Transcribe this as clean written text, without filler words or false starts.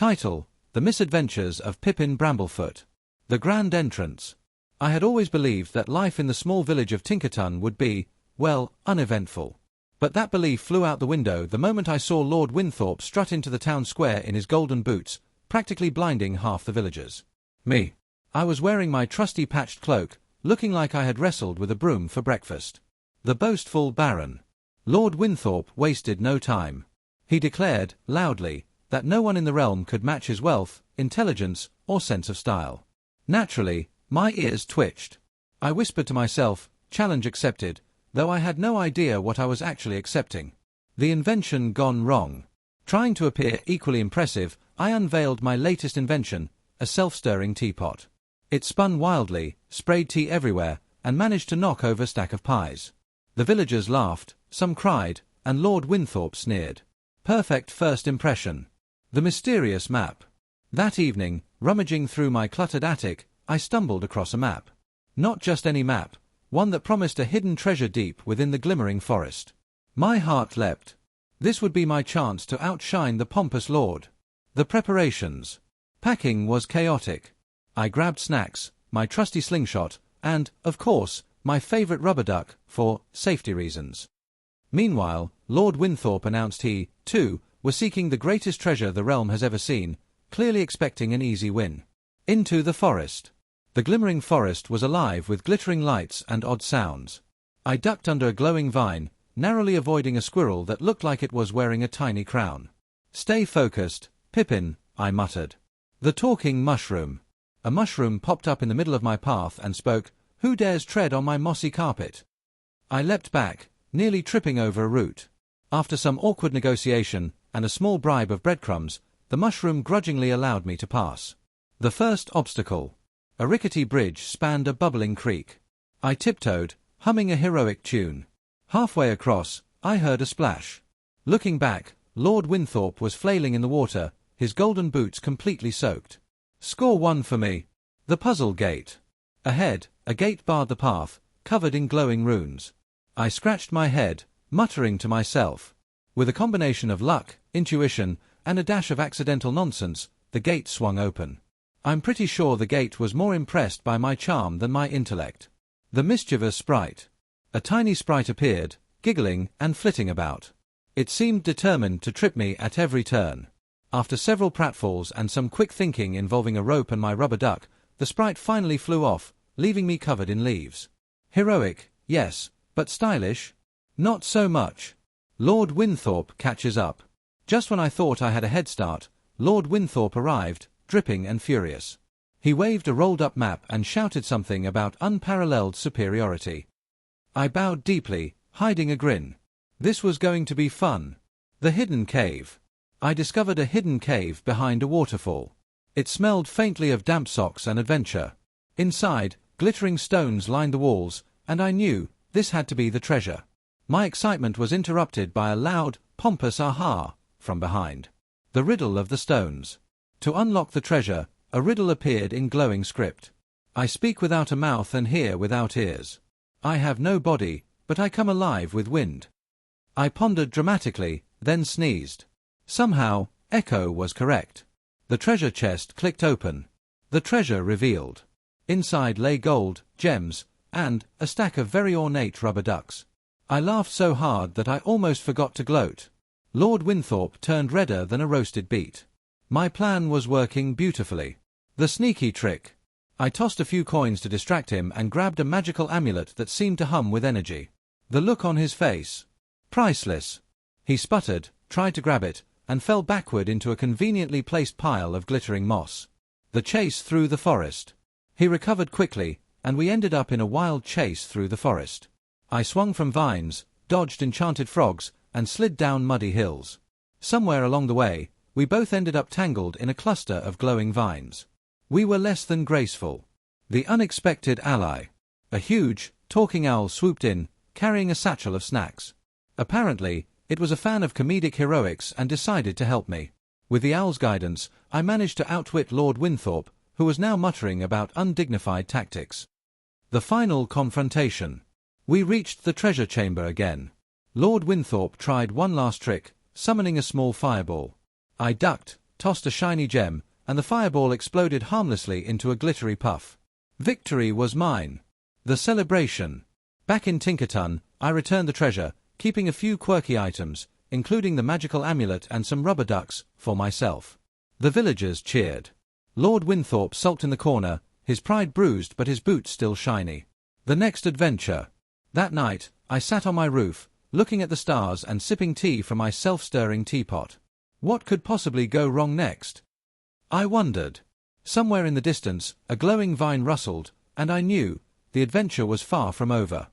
Title: The Misadventures of Pippin Bramblefoot. The Grand Entrance. I had always believed that life in the small village of Tinkerton would be, well, uneventful. But that belief flew out the window the moment I saw Lord Winthorpe strut into the town square in his golden boots, practically blinding half the villagers. Me. I was wearing my trusty patched cloak, looking like I had wrestled with a broom for breakfast. The boastful Barron. Lord Winthorpe wasted no time. He declared, loudly, that no one in the realm could match his wealth, intelligence, or sense of style. Naturally, my ears twitched. I whispered to myself, challenge accepted, though I had no idea what I was actually accepting. The invention gone wrong. Trying to appear equally impressive, I unveiled my latest invention, a self-stirring teapot. It spun wildly, sprayed tea everywhere, and managed to knock over a stack of pies. The villagers laughed, some cried, and Lord Winthorpe sneered. Perfect first impression. The mysterious map. That evening, rummaging through my cluttered attic, I stumbled across a map. Not just any map, one that promised a hidden treasure deep within the glimmering forest. My heart leapt. This would be my chance to outshine the pompous lord. The preparations. Packing was chaotic. I grabbed snacks, my trusty slingshot, and, of course, my favorite rubber duck, for safety reasons. Meanwhile, Lord Winthorpe announced he, too, was seeking the greatest treasure the realm has ever seen, clearly expecting an easy win. Into the forest. The glimmering forest was alive with glittering lights and odd sounds. I ducked under a glowing vine, narrowly avoiding a squirrel that looked like it was wearing a tiny crown. Stay focused, Pippin, I muttered. The talking mushroom. A mushroom popped up in the middle of my path and spoke, "Who dares tread on my mossy carpet?" I leapt back, nearly tripping over a root. After some awkward negotiation, and a small bribe of breadcrumbs, the mushroom grudgingly allowed me to pass. The first obstacle. A rickety bridge spanned a bubbling creek. I tiptoed, humming a heroic tune. Halfway across, I heard a splash. Looking back, Lord Winthorpe was flailing in the water, his golden boots completely soaked. Score one for me. The puzzle gate. Ahead, a gate barred the path, covered in glowing runes. I scratched my head, muttering to myself. With a combination of luck, intuition, and a dash of accidental nonsense, the gate swung open. I'm pretty sure the gate was more impressed by my charm than my intellect. The mischievous sprite. A tiny sprite appeared, giggling and flitting about. It seemed determined to trip me at every turn. After several pratfalls and some quick thinking involving a rope and my rubber duck, the sprite finally flew off, leaving me covered in leaves. Heroic, yes, but stylish? Not so much. Lord Winthorpe catches up. Just when I thought I had a head start, Lord Winthorpe arrived, dripping and furious. He waved a rolled-up map and shouted something about unparalleled superiority. I bowed deeply, hiding a grin. This was going to be fun. The hidden cave. I discovered a hidden cave behind a waterfall. It smelled faintly of damp socks and adventure. Inside, glittering stones lined the walls, and I knew this had to be the treasure. My excitement was interrupted by a loud, pompous aha from behind. The riddle of the stones. To unlock the treasure, a riddle appeared in glowing script. I speak without a mouth and hear without ears. I have no body, but I come alive with wind. I pondered dramatically, then sneezed. Somehow, echo was correct. The treasure chest clicked open. The treasure revealed. Inside lay gold, gems, and a stack of very ornate rubber ducks. I laughed so hard that I almost forgot to gloat. Lord Winthorpe turned redder than a roasted beet. My plan was working beautifully. The sneaky trick. I tossed a few coins to distract him and grabbed a magical amulet that seemed to hum with energy. The look on his face. Priceless. He sputtered, tried to grab it, and fell backward into a conveniently placed pile of glittering moss. The chase through the forest. He recovered quickly, and we ended up in a wild chase through the forest. I swung from vines, dodged enchanted frogs, and slid down muddy hills. Somewhere along the way, we both ended up tangled in a cluster of glowing vines. We were less than graceful. The unexpected ally. A huge, talking owl swooped in, carrying a satchel of snacks. Apparently, it was a fan of comedic heroics and decided to help me. With the owl's guidance, I managed to outwit Lord Winthorpe, who was now muttering about undignified tactics. The final confrontation. We reached the treasure chamber again. Lord Winthorpe tried one last trick, summoning a small fireball. I ducked, tossed a shiny gem, and the fireball exploded harmlessly into a glittery puff. Victory was mine. The celebration. Back in Tinkerton, I returned the treasure, keeping a few quirky items, including the magical amulet and some rubber ducks, for myself. The villagers cheered. Lord Winthorpe sulked in the corner, his pride bruised but his boots still shiny. The next adventure. That night, I sat on my roof, looking at the stars and sipping tea from my self-stirring teapot. What could possibly go wrong next? I wondered. Somewhere in the distance, a glowing vine rustled, and I knew the adventure was far from over.